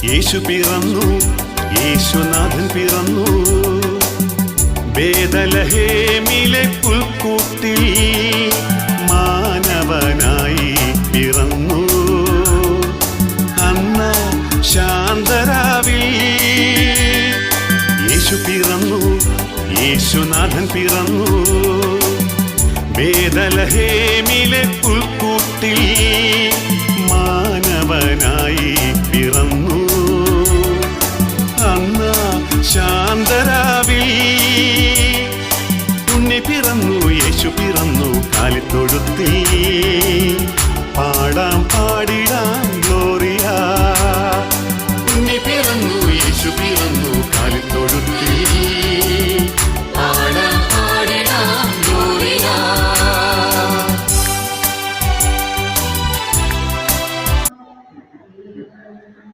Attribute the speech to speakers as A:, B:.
A: യേശു പിറന്നു, യേശുനാഥൻ പിറന്നു. ബേഥലഹേമിലെ പുൽക്കൂട്ടിൽ മാനവനായി പിറന്നു. അന്ന് ശാന്തരാവിൽ യേശു പിറന്നു, യേശുനാഥൻ പിറന്നു. ബേഥലഹേമിലെ പുൽക്കൂട്ടിൽ